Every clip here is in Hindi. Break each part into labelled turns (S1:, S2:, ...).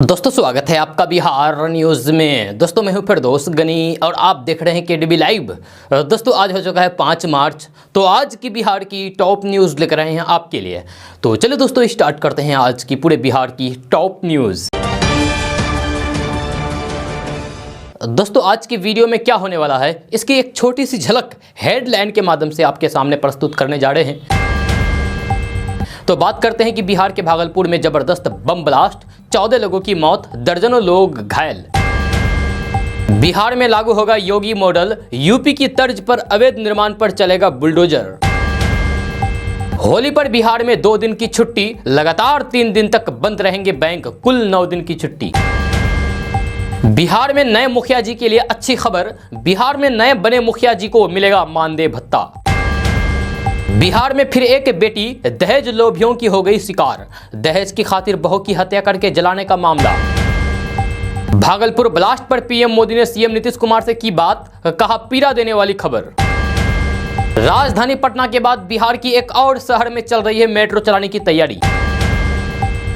S1: दोस्तों स्वागत है आपका बिहार न्यूज़ में। दोस्तों मैं हूं फिरदौस गनी और आप देख रहे हैं केडीबी लाइव। दोस्तों आज हो चुका है 5 मार्च। तो आज की बिहार की टॉप न्यूज़ लेकर आए हैं आपके लिए। तो चलिए दोस्तों स्टार्ट करते हैं आज की पूरे बिहार की टॉप न्यूज़। दोस्तों आज की वीडियो में क्या होने वाला है इसकी एक छोटी सी झलक हेडलाइन के माध्यम से आपके सामने प्रस्तुत करने जा रहे हैं। तो बात करते हैं कि बिहार के भागलपुर में जबरदस्त बम ब्लास्ट, 14 लोगों की मौत, दर्जनों लोग घायल। बिहार में लागू होगा योगी मॉडल, यूपी की तर्ज पर अवैध निर्माण पर चलेगा बुलडोजर। होली पर बिहार में 2 दिन की छुट्टी, लगातार 3 दिन तक बंद रहेंगे बैंक, कुल 9 दिन की छुट्टी। बिहार में नए मुखिया जी के लिए अच्छी खबर, बिहार में नए बने मुखिया जी को मिलेगा मानदेय भत्ता। बिहार में फिर एक बेटी दहेज लोभियों की हो गई शिकार, दहेज की खातिर बहू की हत्या करके जलाने का मामला। भागलपुर ब्लास्ट पर पीएम मोदी ने सीएम नीतीश कुमार से की बात, कहा पीड़ा देने वाली खबर। राजधानी पटना के बाद बिहार की एक और शहर में चल रही है मेट्रो चलाने की तैयारी।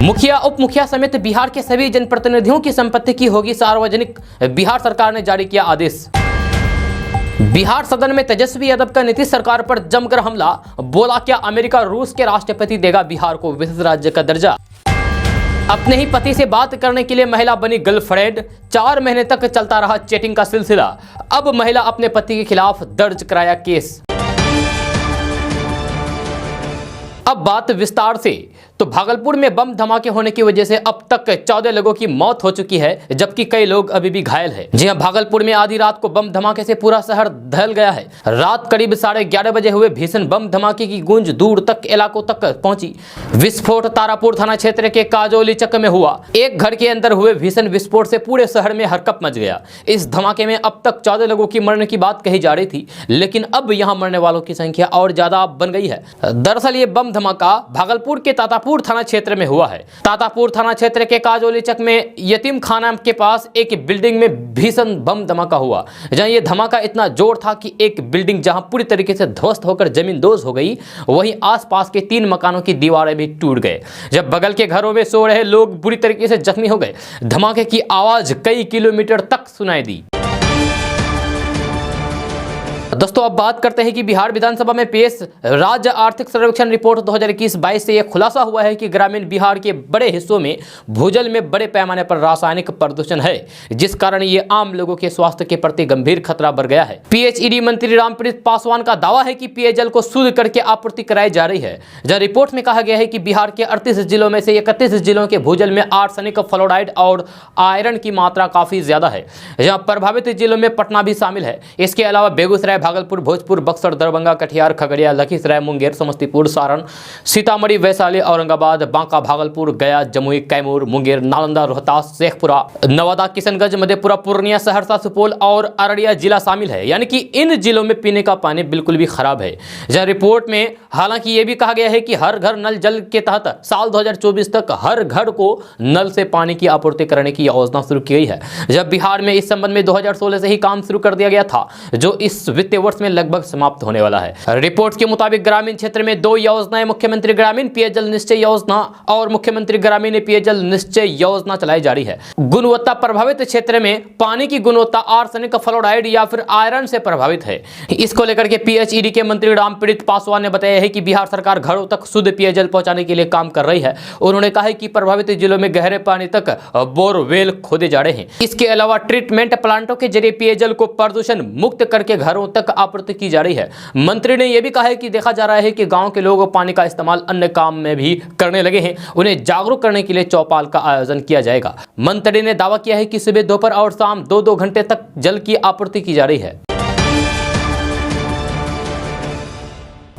S1: मुखिया उप मुखिया समेत बिहार के सभी जनप्रतिनिधियों की संपत्ति की होगी सार्वजनिक, बिहार सरकार ने जारी किया आदेश। बिहार सदन में तेजस्वी यादव का नीतीश सरकार पर जमकर हमला, बोला क्या अमेरिका रूस के राष्ट्रपति देगा बिहार को विशेष राज्य का दर्जा। अपने ही पति से बात करने के लिए महिला बनी गर्लफ्रेंड, 4 महीने तक चलता रहा चैटिंग का सिलसिला, अब महिला अपने पति के खिलाफ दर्ज कराया केस। अब बात विस्तार से। तो भागलपुर में बम धमाके होने की वजह से अब तक 14 लोगों की मौत हो चुकी है, जबकि कई लोग अभी भी घायल हैं। जी हां, भागलपुर में आधी रात को बम धमाके से पूरा शहर दहल गया है। रात करीब 11:30 बजे हुए भीषण बम धमाके की गूंज दूर तक इलाकों तक पहुंची। विस्फोट तारापुर थाना क्षेत्र के काजोली चक में हुआ। एक घर के अंदर हुए भीषण विस्फोट से पूरे शहर में हरकंप मच गया। इस धमाके में अब तक 14 लोगों की मरने की बात कही जा रही थी, लेकिन अब यहाँ मरने वालों की संख्या और ज्यादा बन गई है। दरअसल ये बम धमाका भागलपुर के तातापुर थाना क्षेत्र में हुआ है। तातापुर थाना क्षेत्र के काजोली चक में यतीम खाना के पास एक बिल्डिंग में भीषण बम धमाका हुआ, जहां ये धमाका इतना जोर था कि एक बिल्डिंग जहां पूरी तरीके से ध्वस्त होकर जमींदोज हो गई, वहीं आसपास के 3 मकानों की दीवारें भी टूट गए। जब बगल के घरों में सो रहे लोग बुरी तरीके से जख्मी हो गए। धमाके की आवाज कई किलोमीटर तक सुनाई दी। दोस्तों अब बात करते हैं कि बिहार विधानसभा में पेश राज्य आर्थिक सर्वेक्षण रिपोर्ट 2021-22 से यह खुलासा हुआ है कि ग्रामीण बिहार के बड़े हिस्सों में भूजल में बड़े पैमाने पर रासायनिक प्रदूषण है, जिस कारण ये आम लोगों के स्वास्थ्य के प्रति गंभीर खतरा बढ़ गया है। पीएचईडी मंत्री रामप्रीत पासवान का दावा है कि पेयजल को शुद्ध करके आपूर्ति कराई जा रही है। जहां रिपोर्ट में कहा गया है कि बिहार के 38 जिलों में से 31 जिलों के भूजल में आर्सेनिक, फ्लोराइड और आयरन की मात्रा काफी ज्यादा है। जहाँ प्रभावित जिलों में पटना भी शामिल है। इसके अलावा बेगूसराय, भागलपुर, भोजपुर, बक्सर, दरभंगा, कटिहार, खगड़िया, लखीसराय, मुंगेर, समस्तीपुर, सारण, सीतामढ़ी, वैशाली, औरंगाबाद, बांका, भागलपुर, गया, जमुई, कैमूर, मुंगेर, नालंदा, रोहतास, शेखपुरा, नवादा, किशनगंज, मधेपुरा, पूर्णिया, सहरसा, सुपौल और अररिया जिला शामिल है। यानी कि इन जिलों में पीने का पानी बिल्कुल भी खराब है। जहां रिपोर्ट में हालांकि ये भी कहा गया है कि हर घर नल जल के तहत साल 2024 तक हर घर को नल से पानी की आपूर्ति करने की योजना शुरू की गई है। जब बिहार में इस संबंध में 2016 से ही काम शुरू कर दिया गया था, जो इस वित्तीय वर्ष में लगभग समाप्त होने वाला है। रिपोर्ट के मुताबिक ग्रामीण क्षेत्र में 2 योजनाएं, मुख्यमंत्री ग्रामीण पेयजल निश्चय योजना और मुख्यमंत्री ग्रामीण पेयजल निश्चय योजना चलाई जा रही है। गुणवत्ता प्रभावित क्षेत्र में पानी की गुणवत्ता आर्सेनिक, फ्लोराइड या फिर आयरन से प्रभावित है। इसको लेकर के पीएचईडी के मंत्री रामप्रीत पासवान ने बताया है कि बिहार सरकार घरों तक शुद्ध पेयजल पहुंचाने के लिए काम कर रही है। उन्होंने कहा है कि प्रभावित जिलों में गहरे पानी तक बोरवेल खोदे जा रहे हैं। इसके अलावा ट्रीटमेंट प्लांटों के जरिए पेयजल को प्रदूषण मुक्त करके घरों तक आपूर्ति की जा रही है। मंत्री ने यह भी कहा है कि देखा जा रहा है कि गांव के लोग पानी का इस्तेमाल अन्य काम में भी करने लगे हैं। उन्हें जागरूक करने के लिए चौपाल का आयोजन किया जाएगा। मंत्री ने दावा किया है कि सुबह, दोपहर और शाम 2-2 घंटे तक जल की आपूर्ति की जा रही है।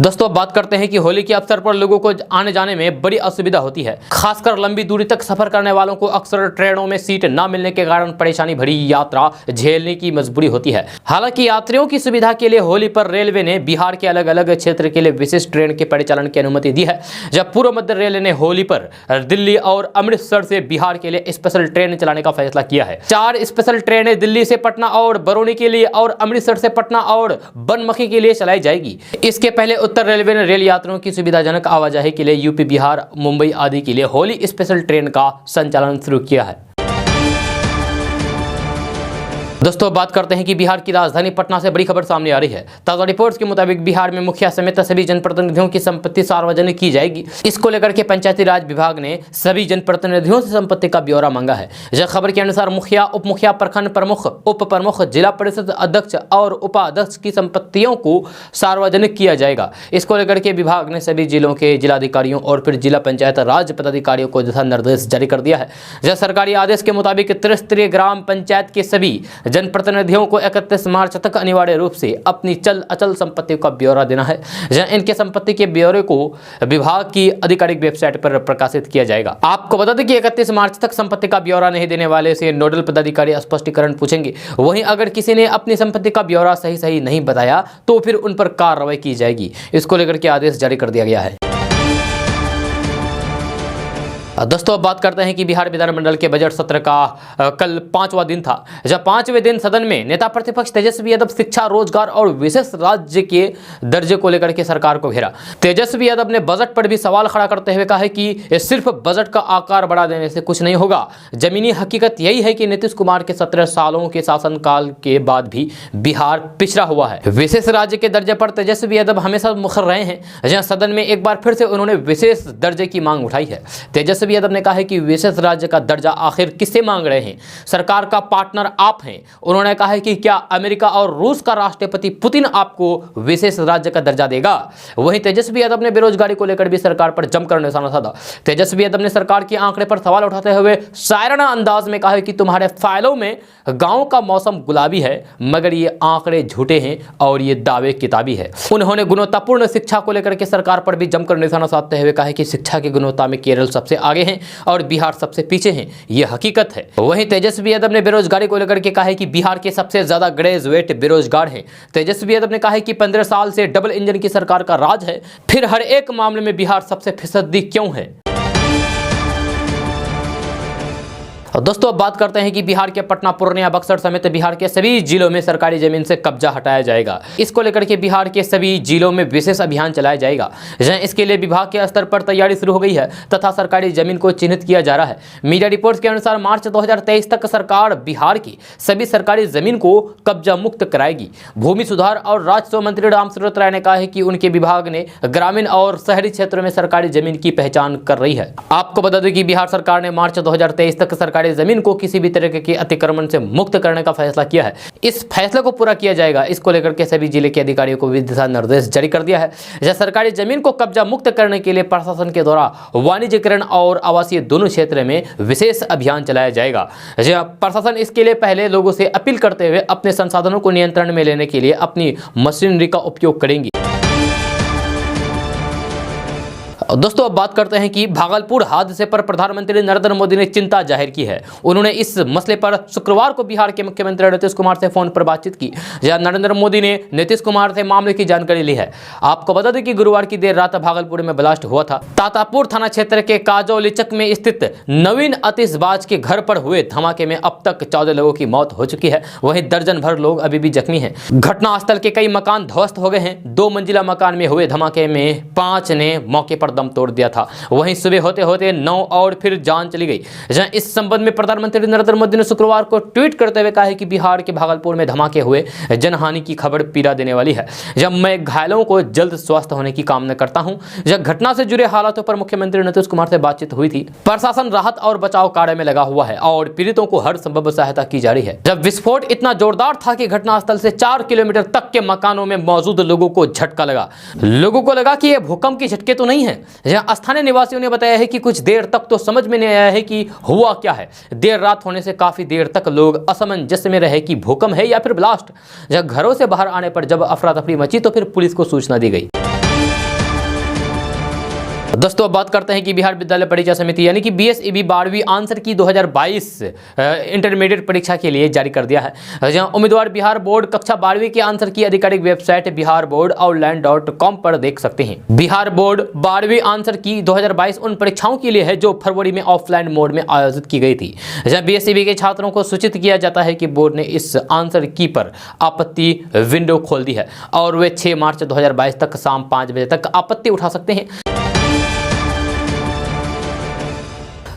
S1: दोस्तों अब बात करते हैं कि होली के अवसर पर लोगों को आने जाने में बड़ी असुविधा होती है। खासकर लंबी दूरी तक सफर करने वालों को अक्सर ट्रेनों में सीट न मिलने के कारण परेशानी भरी यात्रा झेलने की मजबूरी होती है। हालांकि यात्रियों की सुविधा के लिए होली पर रेलवे ने बिहार के अलग अलग क्षेत्र के लिए विशेष ट्रेन के परिचालन की अनुमति दी है। जब पूर्व मध्य रेलवे ने होली पर दिल्ली और अमृतसर से बिहार के लिए स्पेशल ट्रेन चलाने का फैसला किया है। 4 स्पेशल ट्रेनें दिल्ली से पटना और बरौनी के लिए और अमृतसर से पटना और बनमखी के लिए चलाई जाएगी। इसके पहले उत्तर रेलवे ने रेल यात्रियों की सुविधाजनक आवाजाही के लिए यूपी, बिहार, मुंबई आदि के लिए होली स्पेशल ट्रेन का संचालन शुरू किया है। दोस्तों बात करते हैं कि बिहार की राजधानी पटना से बड़ी खबर सामने आ रही है। ताजा रिपोर्ट्स के मुताबिक बिहार में मुखिया समेत सभी जनप्रतिनिधियों की संपत्ति सार्वजनिक की जाएगी। इसको लेकर के पंचायती राज विभाग ने सभी जनप्रतिनिधियों से संपत्ति का ब्यौरा मांगा है। यह खबर के अनुसार मुखिया, उप मुखिया, प्रखंड प्रमुख, उप प्रमुख, जिला परिषद अध्यक्ष और उपाध्यक्ष की संपत्तियों को सार्वजनिक किया जाएगा। इसको लेकर के विभाग ने सभी जिलों के जिलाधिकारियों और फिर जिला पंचायत राज पदाधिकारियों को दिशा निर्देश जारी कर दिया है। यह सरकारी आदेश के मुताबिक त्रिस्तरीय ग्राम पंचायत के सभी जनप्रतिनिधियों को 31 मार्च तक अनिवार्य रूप से अपनी चल अचल संपत्ति का ब्यौरा देना है। इनके संपत्ति के ब्यौरे को विभाग की आधिकारिक वेबसाइट पर प्रकाशित किया जाएगा। आपको बता दें कि 31 मार्च तक संपत्ति का ब्यौरा नहीं देने वाले से नोडल पदाधिकारी स्पष्टीकरण पूछेंगे। वहीं अगर किसी ने अपनी संपत्ति का ब्यौरा सही नहीं बताया तो फिर उन पर कार्रवाई की जाएगी। इसको लेकर के आदेश जारी कर दिया गया है। दोस्तों अब बात करते हैं कि बिहार विधानमंडल के बजट सत्र का कल 5वां दिन था। जब 5वें दिन सदन में नेता प्रतिपक्ष तेजस्वी यादव शिक्षा, रोजगार और विशेष राज्य के दर्जे को लेकर के सरकार को घेरा। तेजस्वी यादव ने बजट पर भी सवाल खड़ा करते हुए कहा है कि सिर्फ बजट का आकार बढ़ा देने से कुछ नहीं होगा। जमीनी हकीकत यही है कि नीतीश कुमार के 17 सालों के शासनकाल के बाद भी बिहार पिछड़ा हुआ है। विशेष राज्य के दर्जे पर तेजस्वी यादव हमेशा मुखर रहे हैं। जहां सदन में एक बार फिर से उन्होंने विशेष दर्जे की मांग उठाई है। तेजस्वी यादव ने कहा है कि विशेष राज्य का दर्जा आखिर किससे मांग रहे हैं? सरकार का पार्टनर आप हैं। उन्होंने कहा है कि क्या अमेरिका और रूस का राष्ट्रपति पुतिन आपको विशेष राज्य का दर्जा देगा? वहीं तेजस्वी यादव ने बेरोजगारी को लेकर भी सरकार पर जमकर निशाना साधा। तेजस्वी यादव ने सरकार के आंकड़े पर सवाल उठाते हुए शायराना अंदाज में कहा है कि तुम्हारे फाइलों में गांव का मौसम गुलाबी है, मगर ये आंकड़े झूठे हैं और ये दावे किताबी है। उन्होंने गुणवत्तापूर्ण शिक्षा को लेकर के सरकार पर भी जमकर निशाना साधते हुए कहा है कि शिक्षा की गुणवत्ता में केरल सबसे आगे है और बिहार सबसे पीछे है। यह हकीकत है। वहीं तेजस्वी यादव ने बेरोजगारी को लेकर के कहा है कि बिहार के सबसे ज्यादा ग्रेजुएट बेरोजगार हैं। तेजस्वी यादव ने कहा है कि 15 साल से डबल इंजन की सरकार का राज है, फिर हर एक मामले में बिहार सबसे फिसदी क्यों है? दोस्तों अब बात करते हैं कि बिहार के पटना, पूर्णिया, बक्सर समेत बिहार के सभी जिलों में सरकारी जमीन से कब्जा हटाया जाएगा। इसको लेकर के बिहार के सभी जिलों में विशेष अभियान चलाया जाएगा। इसके लिए विभाग के स्तर पर तैयारी शुरू हो गई है तथा सरकारी जमीन को चिन्हित किया जा रहा है। मीडिया रिपोर्ट्स के अनुसार मार्च 2023 तक सरकार बिहार की सभी सरकारी जमीन को कब्जा मुक्त कराएगी। भूमि सुधार और राजस्व मंत्री रामसूरत राय ने कहा है कि उनके विभाग ने ग्रामीण और शहरी क्षेत्रों में सरकारी जमीन की पहचान कर रही है। आपको बता दें कि बिहार सरकार ने मार्च 2023 तक सरकारी जमीन को किसी भी तरह के अतिक्रमण से मुक्त करने का फैसला किया है। इस फैसले को पूरा किया जाएगा। इसको लेकर के सभी जिले के अधिकारियों को भी दिशा निर्देश जारी कर दिया है। यह सरकारी जमीन को कब्जा मुक्त करने के लिए प्रशासन के द्वारा वाणिज्यीकरण और आवासीय दोनों क्षेत्र में विशेष अभियान चलाया जाएगा। प्रशासन इसके लिए पहले लोगों से अपील करते हुए अपने संसाधनों को नियंत्रण में लेने के लिए अपनी मशीनरी का उपयोग करेंगी। दोस्तों अब बात करते हैं कि भागलपुर हादसे पर प्रधानमंत्री नरेंद्र मोदी ने चिंता जाहिर की है। उन्होंने इस मसले पर शुक्रवार को बिहार के मुख्यमंत्री नीतीश कुमार से फोन पर बातचीत की, जहां नरेंद्र मोदी ने नीतीश कुमार से मामले की जानकारी ली है। आपको बता दें कि गुरुवार की देर रात भागलपुर में ब्लास्ट हुआ था। तातापुर थाना क्षेत्र के काजौलीचक में स्थित नवीन आतिशबाज के घर पर हुए धमाके में अब तक 14 लोगों की मौत हो चुकी है। वहीं दर्जन भर लोग अभी भी जख्मी हैं। घटनास्थल के कई मकान ध्वस्त हो गए हैं। 2 मंजिला मकान में हुए धमाके में 5 ने मौके पर दम तोड़ दिया था। वहीं सुबह होते होते 9 और फिर जान चली गई। जहां इस संबंध में प्रधानमंत्री नरेंद्र मोदी ने शुक्रवार को ट्वीट करते हुए कहा है कि बिहार के भागलपुर में धमाके हुए जनहानि की खबर पीड़ा देने वाली है। जब मैं घायलों को जल्द स्वस्थ होने की कामना करता हूं। जब घटना से जुड़े हालातों पर मुख्यमंत्री नीतीश कुमार से बातचीत हुई थी। प्रशासन राहत और बचाव कार्य में लगा हुआ है और पीड़ितों को हर संभव सहायता की जा रही है। जब विस्फोट इतना जोरदार था कि घटनास्थल से 4 किलोमीटर तक के मकानों में मौजूद लोगों को झटका लगा। लोगों को लगा कि यह भूकंप की झटके तो नहीं है। स्थानीय निवासियों ने बताया है कि कुछ देर तक तो समझ में नहीं आया है कि हुआ क्या है। देर रात होने से काफी देर तक लोग असमंजस में रहे कि भूकंप है या फिर ब्लास्ट। जब घरों से बाहर आने पर जब अफरा तफरी मची तो फिर पुलिस को सूचना दी गई। दोस्तों अब बात करते हैं कि बिहार विद्यालय परीक्षा समिति यानी कि बीएसईबी 12वीं आंसर की 2022 इंटरमीडिएट परीक्षा के लिए जारी कर दिया है। जहां उम्मीदवार बिहार बोर्ड कक्षा 12वीं के आंसर की आधिकारिक वेबसाइट biharboardonline.com पर देख सकते हैं। बिहार बोर्ड 12वीं आंसर की 2022 उन परीक्षाओं के लिए है जो फरवरी में ऑफलाइन मोड में आयोजित की गई थी। जहां बीएसईबी के छात्रों को सूचित किया जाता है कि बोर्ड ने इस आंसर की पर आपत्ति विंडो खोल दी है और वे 6 मार्च 2022 तक शाम 5 बजे तक आपत्ति उठा सकते हैं।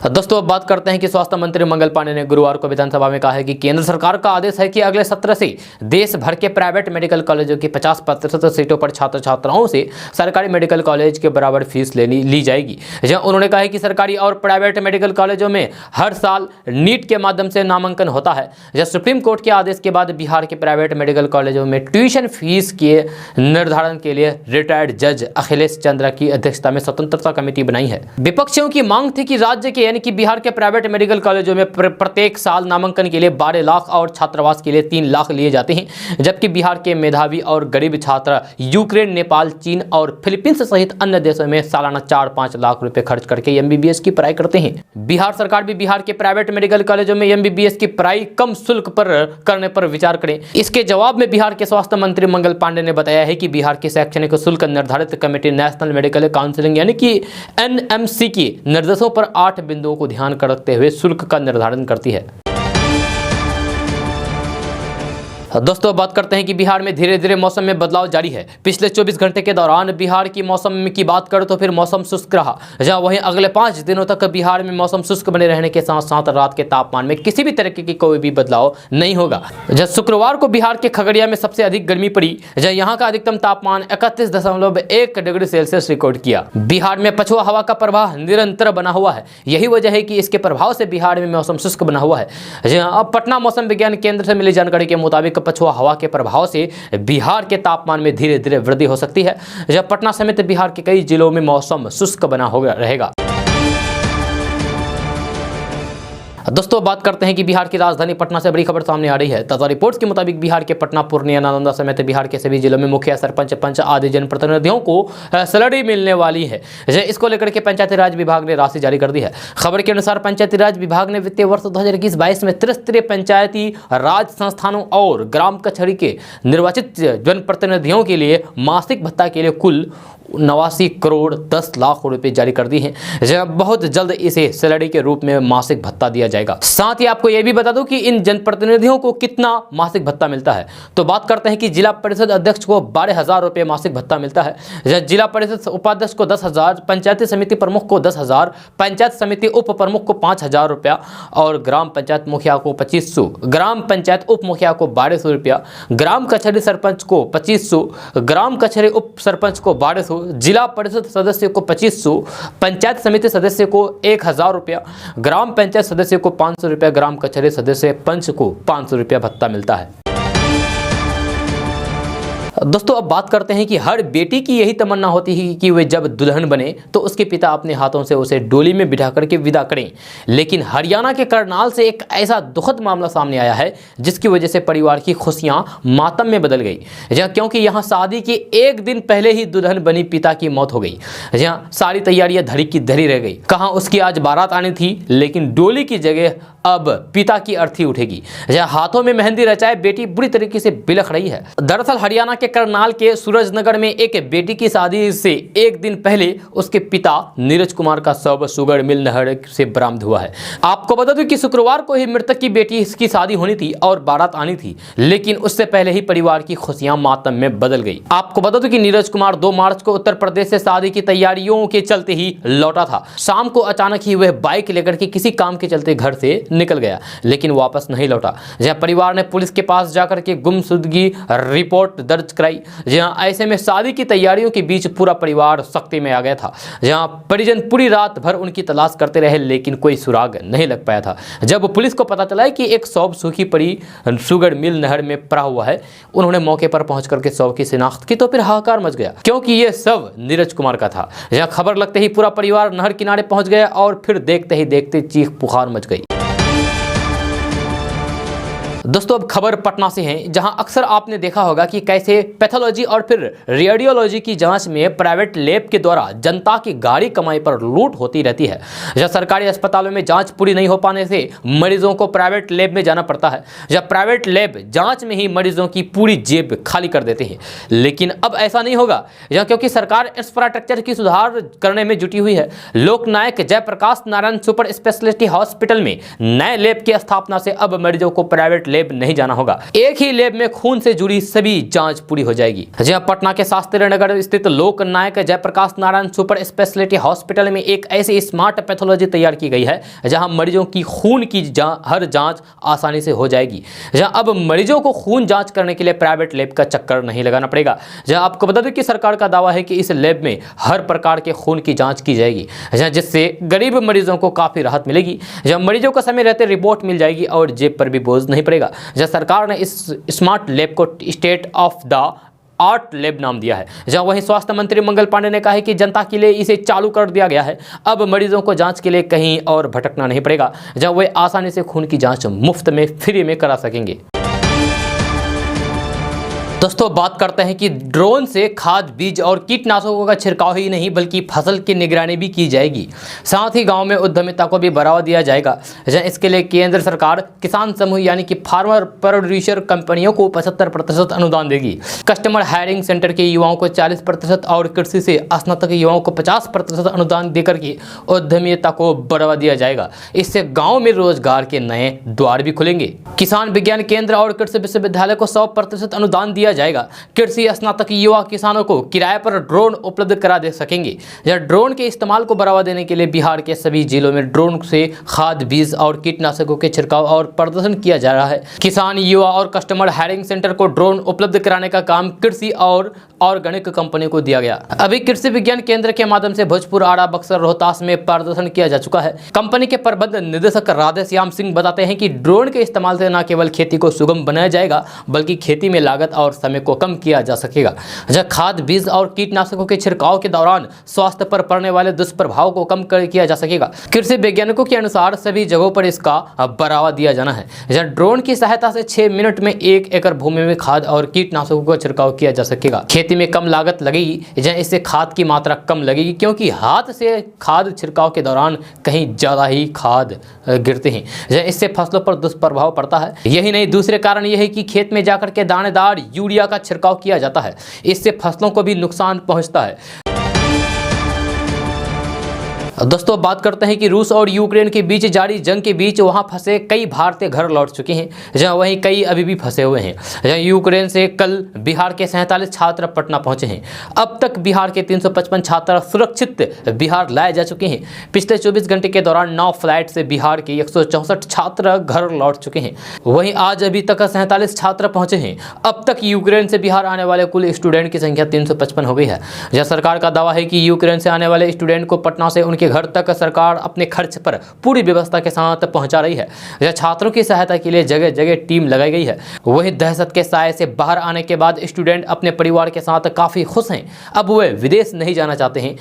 S1: दोस्तों अब बात करते हैं कि स्वास्थ्य मंत्री मंगल पांडे ने गुरुवार को विधानसभा में कहा है कि केंद्र सरकार का आदेश है कि अगले सत्र से देश भर के प्राइवेट मेडिकल कॉलेजों की 50% सीटों पर छात्र छात्राओं से सरकारी मेडिकल कॉलेज के बराबर फीस ली जाएगी। जहां उन्होंने कहा है कि सरकारी और प्राइवेट मेडिकल कॉलेजों में हर साल नीट के माध्यम से नामांकन होता है। जहां सुप्रीम कोर्ट के आदेश के बाद बिहार के प्राइवेट मेडिकल कॉलेजों में ट्यूशन फीस के निर्धारण के लिए रिटायर्ड जज अखिलेश चंद्रा की अध्यक्षता में स्वतंत्रता कमेटी बनाई है। विपक्षियों की मांग थी कि राज्य के यानी कि बिहार के प्राइवेट मेडिकल कॉलेजों में प्रत्येक साल नामांकन के लिए 12 लाख और छात्रावास के लिए 3 लाख लिए जाते हैं, जबकि बिहार के मेधावी और गरीब छात्र यूक्रेन, नेपाल, चीन और फिलीपींस सहित अन्य देशों में सालाना 4-5 लाख रुपए खर्च करके एमबीबीएस की पढ़ाई करते हैं। बिहार सरकार भी बिहार के प्राइवेट मेडिकल कॉलेजों में एमबीबीएस की पढ़ाई कम शुल्क पर करने पर विचार करें। इसके जवाब में बिहार के स्वास्थ्य मंत्री मंगल पांडे ने बताया है कि बिहार की शैक्षणिक शुल्क निर्धारित कमेटी नेशनल मेडिकल काउंसिलिंग यानी कि एनएमसी के निर्देशों पर 8 बिंदुओं को ध्यान रखते हुए शुल्क का निर्धारण करती है। दोस्तों बात करते हैं कि बिहार में धीरे धीरे मौसम में बदलाव जारी है। पिछले 24 घंटे के दौरान बिहार की मौसम की बात करें तो फिर मौसम शुष्क रहा, जहां वहीं अगले 5 दिनों तक बिहार में मौसम शुष्क बने रहने के साथ साथ रात के तापमान में किसी भी तरीके की कोई भी बदलाव नहीं होगा। जहां शुक्रवार को बिहार के खगड़िया में सबसे अधिक गर्मी पड़ी, जहां यहाँ का अधिकतम तापमान 31.1 डिग्री सेल्सियस रिकॉर्ड किया। बिहार में पछुआ हवा का प्रवाह निरंतर बना हुआ है, यही वजह है कि इसके प्रभाव से बिहार में मौसम शुष्क बना हुआ है। अब पटना मौसम विज्ञान केंद्र से मिली जानकारी के मुताबिक पछुआ हवा के प्रभाव से बिहार के तापमान में धीरे धीरे वृद्धि हो सकती है। जब पटना समेत बिहार के कई जिलों में मौसम शुष्क बना रहेगा। दोस्तों बात करते हैं कि बिहार की राजधानी पटना से बड़ी खबर सामने आ रही है। ताजा रिपोर्ट्स के मुताबिक बिहार के पटना, पूर्णिया, नालंदा समेत बिहार के सभी जिलों में मुखिया, सरपंच, पंच आदि जनप्रतिनिधियों को सैलरी मिलने वाली है। इसको लेकर के पंचायती राज विभाग ने राशि जारी कर दी है। खबर के अनुसार पंचायती राज विभाग ने वित्तीय वर्ष 2021-22 में त्रिस्तरीय पंचायती राज संस्थानों और ग्राम कचहरी के निर्वाचित जनप्रतिनिधियों के लिए मासिक भत्ता के लिए कुल 89 करोड़ 10 लाख रुपए जारी कर दी हैं। बहुत जल्द इसे सैलरी के रूप में मासिक भत्ता दिया जाएगा। साथ ही आपको यह भी बता दूं कि इन जनप्रतिनिधियों को कितना मासिक भत्ता मिलता है। तो बात करते हैं कि जिला परिषद अध्यक्ष को 12,000 रुपए मासिक भत्ता मिलता है। जिला परिषद उपाध्यक्ष को 10,000, पंचायती समिति प्रमुख को 10,000, पंचायत समिति उप प्रमुख को 5,000 रुपया और ग्राम पंचायत मुखिया को 2500, ग्राम पंचायत उप मुखिया को 1200 रुपया, ग्राम कचहरी सरपंच को 2500, ग्राम कचहरी उप सरपंच को 1200, जिला परिषद सदस्य को 2500, पंचायत समिति सदस्य को 1,000 रुपया, ग्राम पंचायत सदस्य को 500 रुपया, ग्राम कचहरी सदस्य पंच को 500 रुपया भत्ता मिलता है। दोस्तों अब बात करते हैं कि हर बेटी की यही तमन्ना होती है कि वे जब दुल्हन बने तो उसके पिता अपने हाथों से उसे डोली में बिठा करके विदा करें। लेकिन हरियाणा के करनाल से एक ऐसा दुखद मामला सामने आया है जिसकी वजह से परिवार की खुशियां मातम में बदल गई। क्योंकि यहाँ शादी के एक दिन पहले ही दुल्हन बनी पिता की मौत हो गई। जहाँ सारी तैयारियां धरी की धरी रह गई। कहाँ उसकी आज बारात आनी थी, लेकिन डोली की जगह अब पिता की अर्थी उठेगी। हाथों में मेहंदी रचाए बेटी बुरी तरीके से बिलख रही है। दरअसल हरियाणा के करनाल के सूरजनगर में एक बेटी की शादी से एक दिन पहले उसके पिता नीरज कुमार का शव शुगर मिल नहर से बरामद हुआ है। आपको बता दूं कि शुक्रवार को ही मृतक की बेटी की शादी होनी थी और बारात आनी थी, लेकिन उससे पहले ही परिवार की खुशियां मातम में बदल गई। आपको बता दूं कि नीरज कुमार 2 मार्च को उत्तर प्रदेश से शादी की तैयारियों के चलते ही लौटा था। शाम को अचानक ही वह बाइक लेकर के किसी काम के चलते घर से निकल गया, लेकिन वापस नहीं लौटा। जहां परिवार ने पुलिस के पास जाकर के गुमशुदगी रिपोर्ट दर्ज कराई। जहां ऐसे में शादी की तैयारियों के बीच पूरा परिवार सख्ती में आ गया था। जहां परिजन पूरी रात भर उनकी तलाश करते रहे, लेकिन कोई सुराग नहीं लग पाया था। जब पुलिस को पता चला कि एक शव सूखी पड़ी शुगर मिल नहर में पड़ा हुआ है, उन्होंने मौके पर पहुंच करके शव की शिनाख्त की तो फिर हाहाकार मच गया, क्योंकि यह शव नीरज कुमार का था। जहां खबर लगते ही पूरा परिवार नहर किनारे पहुंच गया और फिर देखते ही देखते चीख पुकार मच गई। दोस्तों अब खबर पटना से है, जहां अक्सर आपने देखा होगा कि कैसे पैथोलॉजी और फिर रेडियोलॉजी की जांच में प्राइवेट लैब के द्वारा जनता की गाड़ी कमाई पर लूट होती रहती है। जब सरकारी अस्पतालों में जांच पूरी नहीं हो पाने से मरीजों को प्राइवेट लैब में जाना पड़ता है। जब प्राइवेट लैब जांच में ही मरीजों की पूरी जेब खाली कर देते हैं, लेकिन अब ऐसा नहीं होगा, क्योंकि सरकार इंफ्रास्ट्रक्चर की सुधार करने में जुटी हुई है। Loknayak Jayaprakash Narayan super speciality hospital में नए लैब की स्थापना से अब मरीजों को प्राइवेट प्राइवेट लैब नहीं जाना होगा। एक ही लैब में खून से जुड़ी सभी जांच पूरी हो जाएगी। जहां पटना के शास्त्री नगर स्थित Lok Nayak Jayaprakash Narayan super speciality hospital में एक ऐसी स्मार्ट पैथोलॉजी तैयार की गई है जहां मरीजों की खून की हर जांच आसानी से हो जाएगी। जहां अब मरीजों को खून जांच करने के लिए प्राइवेट लैब का चक्कर नहीं लगाना पड़ेगा। जहां आपको बता दें कि सरकार का दावा है कि इस लैब में हर प्रकार के खून की जांच की जाएगी, जिससे गरीब मरीजों को काफी राहत मिलेगी। जहां मरीजों को समय रहते रिपोर्ट मिल जाएगी और जेब पर भी बोझ नहीं पड़ेगा। जहां सरकार ने इस स्मार्ट लैब को state of the art lab नाम दिया है। जहां वहीं स्वास्थ्य मंत्री मंगल पांडे ने कहा है कि जनता के लिए इसे चालू कर दिया गया है। अब मरीजों को जांच के लिए कहीं और भटकना नहीं पड़ेगा, जहां वे आसानी से खून की जांच मुफ्त में फ्री में करा सकेंगे। दोस्तों बात करते हैं कि ड्रोन से खाद बीज और कीटनाशकों का छिड़काव ही नहीं बल्कि फसल की निगरानी भी की जाएगी। साथ ही गांव में उद्यमिता को भी बढ़ावा दिया जाएगा। जहां इसके लिए केंद्र सरकार किसान समूह यानी कि फार्मर प्रोड्यूसर कंपनियों को 75% अनुदान देगी। कस्टमर हायरिंग सेंटर के युवाओं को 40% और कृषि से स्नातक युवाओं को 50% अनुदान देकर के उद्यमिता को बढ़ावा दिया जाएगा। इससे गाँव में रोजगार के नए द्वार भी खुलेंगे। किसान विज्ञान केंद्र और कृषि विश्वविद्यालय को 100% अनुदान दिया जाएगा। कृषि स्नातक युवा किसानों को किराए पर ड्रोन उपलब्ध करा दे सकेंगे। यह ड्रोन के इस्तेमाल को बढ़ावा देने के लिए बिहार के सभी जिलों में ड्रोन से खाद बीज और कीटनाशकों के छिड़काव और प्रदर्शन किया जा रहा है। किसान युवा और कस्टमर हायरिंग सेंटर को ड्रोन उपलब्ध कराने का काम कृषि और ऑर्गेनिक कंपनी को दिया गया। अभी कृषि विज्ञान केंद्र के माध्यम से भोजपुर, आरा, बक्सर, रोहतास में प्रदर्शन किया जा चुका है। कंपनी के प्रबंध निदेशक राधेश्याम सिंह बताते हैं कि ड्रोन के इस्तेमाल से न केवल खेती को सुगम बनाया जाएगा बल्कि खेती में लागत और समय को कम किया जा सकेगा। जहां खाद बीज और कीटनाशकों के छिड़काव के दौरान स्वास्थ्य पर पड़ने वाले दुष्प्रभाव को कम किया जा सकेगा। कृषि वैज्ञानिकों के अनुसार सभी जगहों पर इसका बढ़ावा दिया जाना है। जहां ड्रोन की सहायता से 6 मिनट में 1 एकड़ भूमि में खाद और कीटनाशकों का छिड़काव किया जा सकेगा। खेती में कम लागत लगेगी। जहां इससे खाद की मात्रा कम लगेगी क्योंकि हाथ से खाद छिड़काव के दौरान कहीं ज्यादा ही खाद गिरते हैं। जहां इससे फसलों पर दुष्प्रभाव पड़ता है। यही नहीं, दूसरे कारण यह है कि खेत में जाकर के दानेदार यूरिया का छिड़काव किया जाता है। इससे फसलों को भी नुकसान पहुंचता है। दोस्तों बात करते हैं कि रूस और यूक्रेन के बीच जारी जंग के बीच वहां फंसे कई भारतीय घर लौट चुके हैं, जहां वहीं कई अभी भी फंसे हुए हैं। जहां यूक्रेन से कल बिहार के 47 छात्र पटना पहुंचे हैं। अब तक बिहार के 355 छात्र सुरक्षित बिहार लाए जा चुके हैं। पिछले 24 घंटे के दौरान 9 फ्लाइट से बिहार के 164 छात्र घर लौट चुके हैं। वहीं आज अभी तक 47 छात्र पहुंचे हैं। अब तक यूक्रेन से बिहार आने वाले कुल स्टूडेंट की संख्या 355 हो गई है। जहां सरकार का दावा है कि यूक्रेन से आने वाले स्टूडेंट को पटना से उनके घर तक सरकार अपने खर्च पर पूरी व्यवस्था के साथ पहुंचा रही है। यह छात्रों की सहायता के लिए जगह जगह टीम लगाई गई है। वहीं दहशत के साए से बाहर आने के बाद स्टूडेंट अपने परिवार के साथ काफी खुश हैं। अब वे विदेश नहीं जाना चाहते हैं।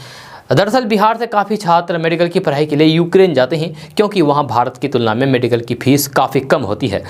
S1: दरअसल बिहार से काफ़ी छात्र मेडिकल की पढ़ाई के लिए यूक्रेन जाते हैं क्योंकि वहां भारत की तुलना में मेडिकल की फीस काफ़ी कम होती है।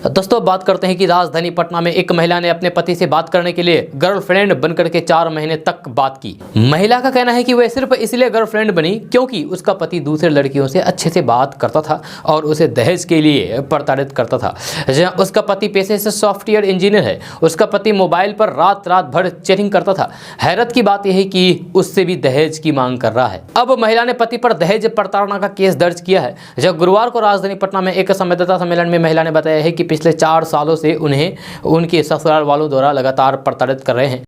S1: दोस्तों बात करते हैं कि राजधानी पटना में एक महिला ने अपने पति से बात करने के लिए गर्लफ्रेंड बनकर के 4 महीने तक बात की। महिला का कहना है कि वह सिर्फ इसलिए गर्लफ्रेंड बनी क्योंकि उसका पति दूसरे लड़कियों से अच्छे से बात करता था और उसे दहेज के लिए प्रताड़ित करता था। जहां उसका पति पेशे से सॉफ्टवेयर इंजीनियर है, उसका पति मोबाइल पर रात भर चैटिंग करता था। हैरत की बात यह है कि उससे भी दहेज की मांग कर रहा है। अब महिला ने पति पर दहेज प्रताड़ना का केस दर्ज किया है। जब गुरुवार को राजधानी पटना में एक संवाददाता सम्मेलन में महिला ने बताया है कि पिछले 4 सालों से उन्हें उनके ससुराल वालों द्वारा लगातार प्रताड़ित कर रहे हैं।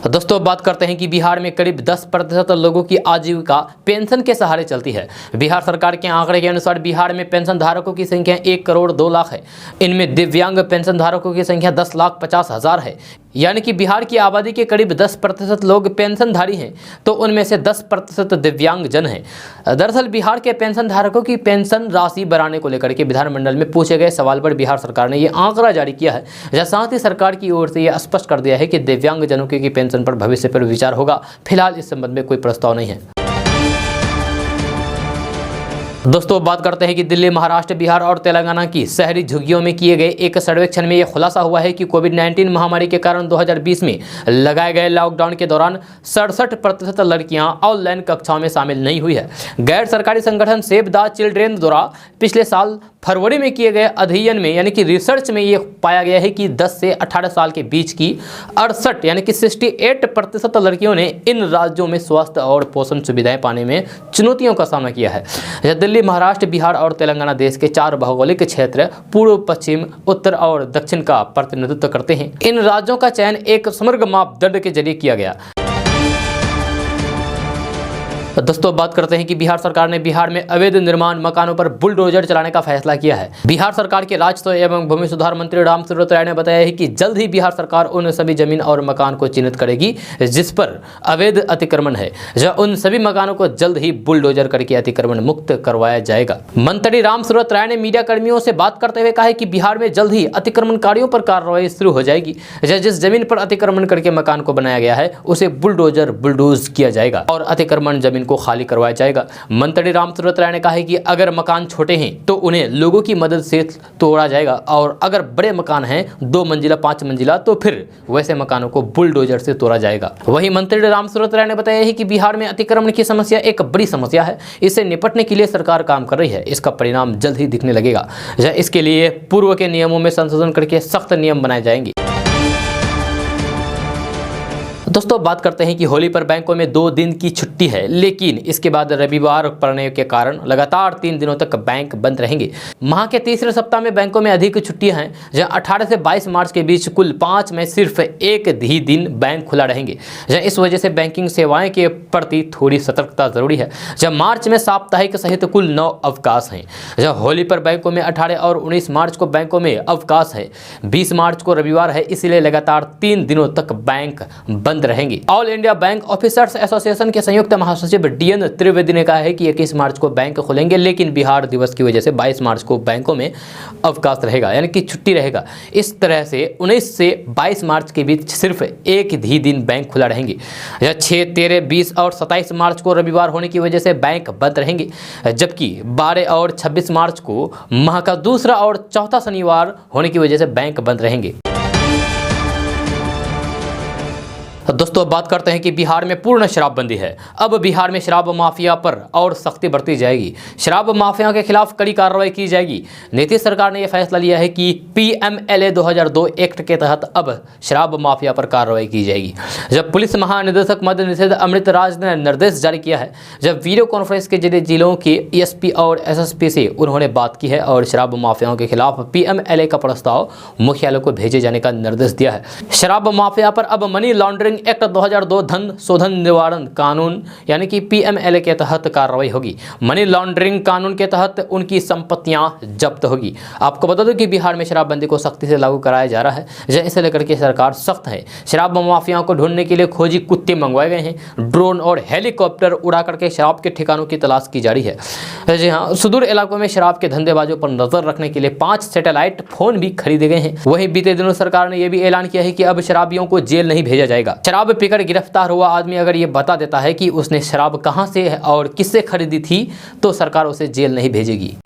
S1: दोस्तों बात करते हैं कि बिहार में करीब 10% लोगों की आजीविका पेंशन के सहारे चलती है। बिहार सरकार के आंकड़े के अनुसार बिहार में पेंशन धारकों की संख्या 1 करोड़ 2 लाख है। इनमें दिव्यांग पेंशन धारकों की संख्या 10,50,000 है। यानी कि बिहार की आबादी के करीब 10% लोग पेंशनधारी हैं, तो उनमें से 10% दिव्यांग जन हैं। दरअसल बिहार के पेंशन धारकों की पेंशन राशि बढ़ाने को लेकर के विधानमंडल में पूछे गए सवाल पर बिहार सरकार ने यह आंकड़ा जारी किया है। जहाँ साथ ही सरकार की ओर से यह स्पष्ट कर दिया है कि दिव्यांग जनों की पेंशन पर भविष्य पर विचार होगा। फिलहाल इस संबंध में कोई प्रस्ताव नहीं है। दोस्तों बात करते हैं कि दिल्ली, महाराष्ट्र, बिहार और तेलंगाना की शहरी झुग्गियों में किए गए एक सर्वेक्षण में यह खुलासा हुआ है कि कोविड-19 महामारी के कारण 2020 में लगाए गए लॉकडाउन के दौरान 67% लड़कियां ऑनलाइन कक्षाओं में शामिल नहीं हुई है। गैर सरकारी संगठन सेव द चिल्ड्रेन द्वारा पिछले साल फरवरी में किए गए अध्ययन में यानी कि रिसर्च में ये पाया गया है कि 10 से 18 साल के बीच की 68 यानी कि 68% लड़कियों ने इन राज्यों में स्वास्थ्य और पोषण सुविधाएं पाने में चुनौतियों का सामना किया है। दिल्ली, महाराष्ट्र, बिहार और तेलंगाना देश के 4 भौगोलिक क्षेत्र पूर्व, पश्चिम, उत्तर और दक्षिण का प्रतिनिधित्व करते हैं। इन राज्यों का चयन एक समग्र मापदंड के जरिए किया गया। दोस्तों बात करते हैं कि बिहार सरकार ने बिहार में अवैध निर्माण मकानों पर बुलडोजर चलाने का फैसला किया है। बिहार सरकार के राजस्व एवं भूमि सुधार मंत्री रामसूरत राय ने बताया है कि जल्द ही बिहार सरकार उन सभी जमीन और मकान को चिन्हित करेगी जिस पर अवैध अतिक्रमण है। उन सभी मकानों को जल्द ही बुलडोजर करके अतिक्रमण मुक्त करवाया जाएगा। मंत्री रामसूरत राय ने मीडिया कर्मियों से बात करते हुए कहा है कि बिहार में जल्द ही अतिक्रमणकारियों पर कार्रवाई शुरू हो जाएगी। जिस जमीन पर अतिक्रमण करके मकान को बनाया गया है उसे बुलडोज किया जाएगा और अतिक्रमण जमीन को खाली करवाया जाएगा। मंत्री रामसूरत राय ने कहा है कि अगर मकान छोटे हैं तो उन्हें लोगों की मदद से तोड़ा जाएगा और अगर बड़े मकान हैं 2 मंजिला 5 मंजिला तो फिर वैसे मकानों को बुलडोजर से तोड़ा जाएगा। वहीं मंत्री रामसूरत राय ने बताया है कि बिहार में अतिक्रमण की समस्या एक बड़ी समस्या है। इससे निपटने के लिए सरकार काम कर रही है। इसका परिणाम जल्द ही दिखने लगेगा। इसके लिए पूर्व के नियमों में संशोधन करके सख्त नियम बनाए जाएंगे। दोस्तों बात करते हैं कि होली पर बैंकों में 2 दिन की छुट्टी है, लेकिन इसके बाद रविवार पड़ने के कारण लगातार 3 दिनों तक बैंक बंद रहेंगे। माह के तीसरे सप्ताह में बैंकों में अधिक छुट्टियां हैं, जहां 18 से 22 मार्च के बीच कुल 5 में सिर्फ 1 ही दिन बैंक खुला रहेंगे। इस वजह से बैंकिंग सेवाएं के प्रति थोड़ी सतर्कता जरूरी है। जब मार्च में साप्ताहिक सहित कुल 9 अवकाश हैं। जब होली पर बैंकों में 18 और 19 मार्च को बैंकों में अवकाश है, 20 मार्च को रविवार है, इसलिए लगातार 3 दिनों तक बैंक बंद रहेंगे। All India bank officers association के संयुक्त महासचिव DN त्रिवेदी ने कहा है कि 21 मार्च को बैंक खुलेंगे, लेकिन बिहार दिवस की वजह से 22 मार्च को बैंकों में अवकाश रहेगा यानी कि छुट्टी रहेगा। इस तरह से 19 से 22 मार्च के बीच सिर्फ 1 ही दिन बैंक खुला रहेंगे। 6, 13, 20 और 27 मार्च को रविवार होने की वजह से बैंक बंद रहेंगे, जबकि 12 और 26 मार्च को माह का दूसरा और चौथा शनिवार होने की वजह से बैंक बंद रहेंगे। दोस्तों बात करते हैं कि बिहार में पूर्ण शराबबंदी है। अब बिहार में शराब माफिया पर और सख्ती बरती जाएगी। शराब माफिया के खिलाफ कड़ी कार्रवाई की जाएगी। नीतीश सरकार ने यह फैसला लिया है कि PMLA 2002 एक्ट के तहत अब शराब माफिया पर कार्रवाई की जाएगी। जब पुलिस महानिदेशक मद्य निषेध अमृत राज ने निर्देश जारी किया है, जब वीडियो कॉन्फ्रेंस के जरिए जिलों के ESP और SSP से उन्होंने बात की है और शराब माफियाओं के खिलाफ PMLA का प्रस्ताव मुख्यालय को भेजे जाने का निर्देश दिया है। शराब माफिया पर अब मनी लॉन्ड्रिंग एक्ट 2002 धन शोधन निवारण कानून यानी कि PMLA के तहत कार्रवाई होगी। मनी लॉन्ड्रिंग कानून के तहत उनकी संपत्तियां जब्त होगी। आपको बता दूं कि बिहार में शराबबंदी को सख्ती से लागू कराया जा रहा है, इसे लेकर के सरकार सख्त है। शराब माफियाओं को ढूंढने के लिए खोजी कुत्ते मंगवाए गए हैं। ड्रोन और हेलीकॉप्टर उड़ा करके शराब के ठिकानों की तलाश की जा रही है। जी हाँ, सुदूर इलाकों में शराब के धंधेबाजों पर नजर रखने के लिए 5 सैटेलाइट फोन भी खरीदे गए हैं। वहीं बीते दिनों सरकार ने यह भी ऐलान किया है कि अब शराबियों को जेल नहीं भेजा जाएगा। शराब पीकर गिरफ्तार हुआ आदमी अगर ये बता देता है कि उसने शराब कहां से और किससे खरीदी थी तो सरकार उसे जेल नहीं भेजेगी।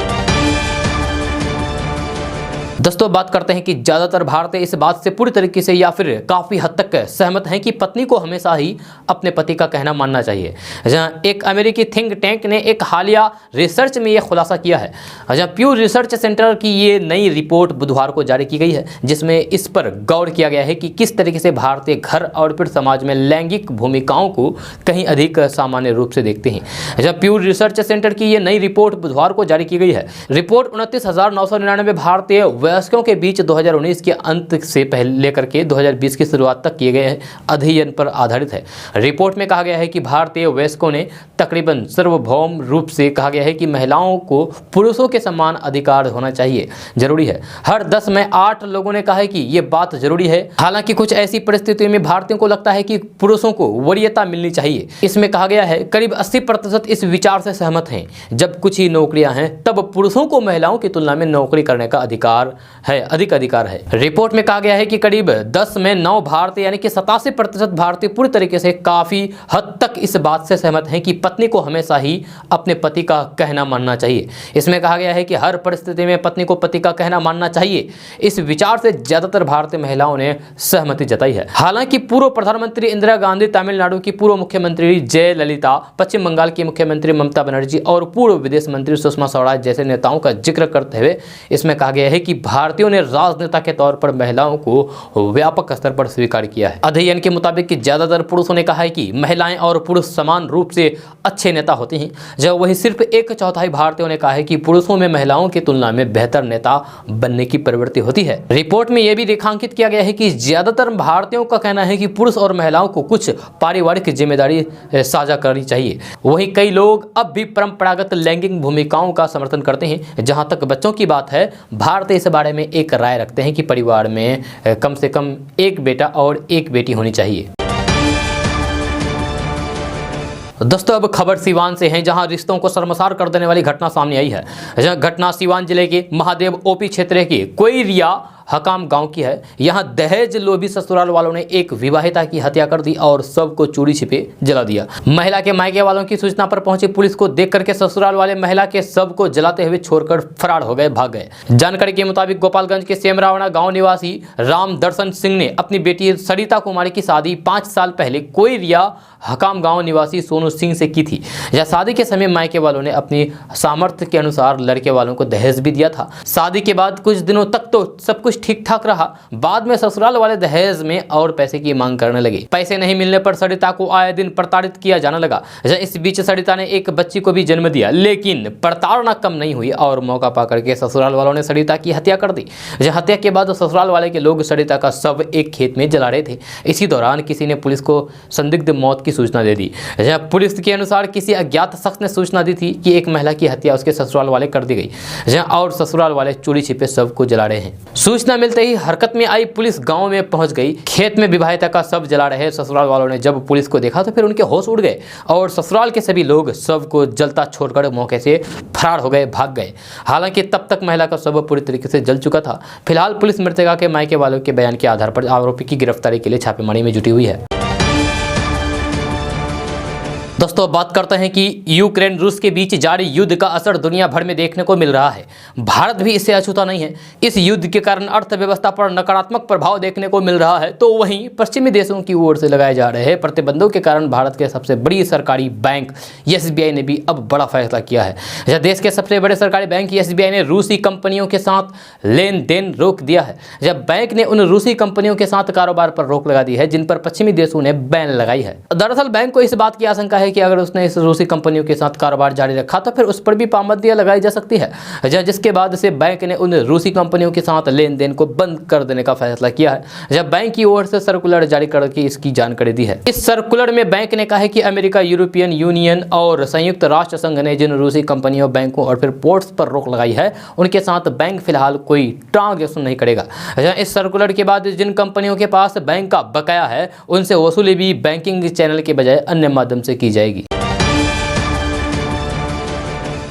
S1: दोस्तों बात करते हैं कि ज़्यादातर भारतीय इस बात से पूरी तरीके से या फिर काफ़ी हद तक सहमत हैं कि पत्नी को हमेशा ही अपने पति का कहना मानना चाहिए। जहां एक अमेरिकी थिंक टैंक ने एक हालिया रिसर्च में यह खुलासा किया है। जहां प्यू रिसर्च सेंटर की ये नई रिपोर्ट बुधवार को जारी की गई है, जिसमें इस पर गौर किया गया है कि किस तरीके से भारतीय घर और फिर समाज में लैंगिक भूमिकाओं को कहीं अधिक सामान्य रूप से देखते हैं। जब प्यू रिसर्च सेंटर की ये नई रिपोर्ट बुधवार को जारी की गई है। रिपोर्ट 29,999 भारतीय वयस्कों के बीच 2019 के अंत से पहले लेकर के 2020 की शुरुआत तक किए गए अध्ययन पर आधारित है। रिपोर्ट में कहा गया है कि भारतीय वयस्कों ने तकरीबन सार्वभौम रूप से कहा गया है कि महिलाओं को पुरुषों के समान अधिकार होना चाहिए, जरूरी है। हर 10 में 8 लोगों ने कहा है कि यह बात जरूरी है। हालांकि कुछ ऐसी परिस्थितियों में भारतीयों को लगता है कि पुरुषों को वरीयता मिलनी चाहिए। इसमें कहा गया है करीब 80% इस विचार से सहमत हैं। जब कुछ ही नौकरियां हैं तब पुरुषों को महिलाओं की तुलना में नौकरी करने का अधिकार अधिक अधिकार है। रिपोर्ट में कहा गया है कि करीब 10 में 9 भारतीय यानी कि 87% भारतीय पूरी तरीके से काफी हद तक इस बात से सहमत हैं कि पत्नी को हमेशा ही अपने पति का कहना मानना चाहिए। इसमें कहा गया है कि हर परिस्थिति में पत्नी को पति का कहना मानना चाहिए। इस विचार से ज्यादातर भारतीय महिलाओं ने सहमति जताई है। हालांकि पूर्व प्रधानमंत्री इंदिरा गांधी, तमिलनाडु की पूर्व मुख्यमंत्री जयललिता, पश्चिम बंगाल की मुख्यमंत्री ममता बनर्जी और पूर्व विदेश मंत्री सुषमा स्वराज जैसे नेताओं का जिक्र करते हुए इसमें कहा गया है कि भारतीयों ने राजनेता के तौर पर महिलाओं को व्यापक स्तर पर स्वीकार किया है। अध्ययन के मुताबिक कि ज्यादातर पुरुषों ने कहा है कि महिलाएं और पुरुष समान रूप से अच्छे नेता होते हैं, जब वही सिर्फ 1/4 भारतीयों ने कहा है कि पुरुषों में महिलाओं की तुलना में बेहतर नेता बनने की प्रवृत्ति होती है। रिपोर्ट में यह भी रेखांकित किया गया है कि ज्यादातर भारतीयों का कहना है कि पुरुष और महिलाओं को कुछ पारिवारिक जिम्मेदारी साझा करनी चाहिए। वहीं कई लोग अब भी परंपरागत लैंगिक भूमिकाओं का समर्थन करते हैं। जहां तक बच्चों की बात है, भारतीय इस बारे में एक राय रखते हैं कि परिवार में कम से कम एक बेटा और एक बेटी होनी चाहिए। दोस्तों अब खबर सीवान से है, जहां रिश्तों को शर्मसार कर देने वाली घटना सामने आई है। यह घटना सीवान जिले के महादेव ओपी क्षेत्र के कोईरिया हकाम गांव की है। यहां दहेज लोभी ससुराल वालों ने एक विवाहिता की हत्या कर दी और सबको चूड़ी छिपे जला दिया। महिला के मायके वालों की सूचना पर पहुंची पुलिस को देख करके ससुराल वाले महिला के शव को जलाते हुए छोड़कर फरार हो गए, भाग गए। जानकारी के मुताबिक गोपालगंज के सेमरावना गांव निवासी राम दर्शन सिंह ने अपनी बेटी सरिता कुमारी की शादी 5 साल पहले कोईरिया हकाम गांव निवासी सोनू सिंह से की थी। यह शादी के समय मायके वालों ने अपनी सामर्थ्य के अनुसार लड़के वालों को दहेज भी दिया था। शादी के बाद कुछ दिनों तक तो सब कुछ ठीक ठाक रहा। बाद में ससुराल वाले दहेज में और पैसे की मांग करने लगे। पैसे नहीं मिलने पर सरिता को आए दिन प्रताड़ित किया जाने लगा। इस बीच सरिता ने एक बच्ची को भी जन्म दिया, लेकिन प्रताड़ना कम नहीं हुई और मौका पाकर के ससुराल वालों ने सरिता की हत्या कर दी। हत्या के बाद ससुराल वाले के लोग सरिता का शव एक खेत में जला रहे थे। इसी दौरान किसी ने पुलिस को संदिग्ध मौत की सूचना दे दी। पुलिस के अनुसार किसी अज्ञात शख्स ने सूचना दी थी कि एक महिला की हत्या उसके ससुराल वाले कर दी गई और ससुराल वाले चोरी छिपे शव को जला रहे हैं। सूचना मिलते ही हरकत में आई पुलिस गांव में पहुंच गई। खेत में विवाहिता का शव जला रहे ससुराल वालों ने जब पुलिस को देखा तो फिर उनके होश उड़ गए और ससुराल के सभी लोग शव को जलता छोड़कर मौके से फरार हो गए, भाग गए। हालांकि तब तक महिला का शव पूरी तरीके से जल चुका था। फिलहाल पुलिस मृतका के मायके वालों के बयान के आधार पर आरोपी की गिरफ्तारी के लिए छापेमारी में जुटी हुई है। दोस्तों बात करते हैं कि यूक्रेन रूस के बीच जारी युद्ध का असर दुनिया भर में देखने को मिल रहा है। भारत भी इससे अछूता नहीं है। इस युद्ध के कारण अर्थव्यवस्था पर नकारात्मक प्रभाव देखने को मिल रहा है, तो वहीं पश्चिमी देशों की ओर से लगाए जा रहे प्रतिबंधों के कारण भारत के सबसे बड़ी सरकारी बैंक SBI ने भी अब बड़ा फैसला किया है। देश के सबसे बड़े सरकारी बैंक SBI ने रूसी कंपनियों के साथ लेन देन रोक दिया है। जब बैंक ने उन रूसी कंपनियों के साथ कारोबार पर रोक लगा दी है जिन पर पश्चिमी देशों ने बैन लगाई है। दरअसल बैंक को इस बात की आशंका है कि अगर उसने इस रूसी कंपनियों के साथ कारोबार जारी रखा तो फिर उस पर भी पाबंदियां लगाई जा सकती है, जिसके बाद से बैंक ने उन रूसी कंपनियों के साथ लेन देन को बंद कर देने का फैसला किया है। जब बैंक की ओर से सर्कुलर जारी करके इसकी जानकारी दी है। इस सर्कुलर में बैंक ने कहा है कि अमेरिका, यूरोपियन यूनियन और संयुक्त राष्ट्र संघ ने जिन रूसी कंपनियों, बैंकों और फिर पोर्ट्स पर रोक लगाई है उनके साथ बैंक फिलहाल कोई ट्रांजैक्शन नहीं करेगा। इस सर्कुलर के बाद जिन कंपनियों के पास बैंक का बकाया है उनसे वसूली भी बैंकिंग चैनल के बजाय अन्य माध्यम से की जाएगी।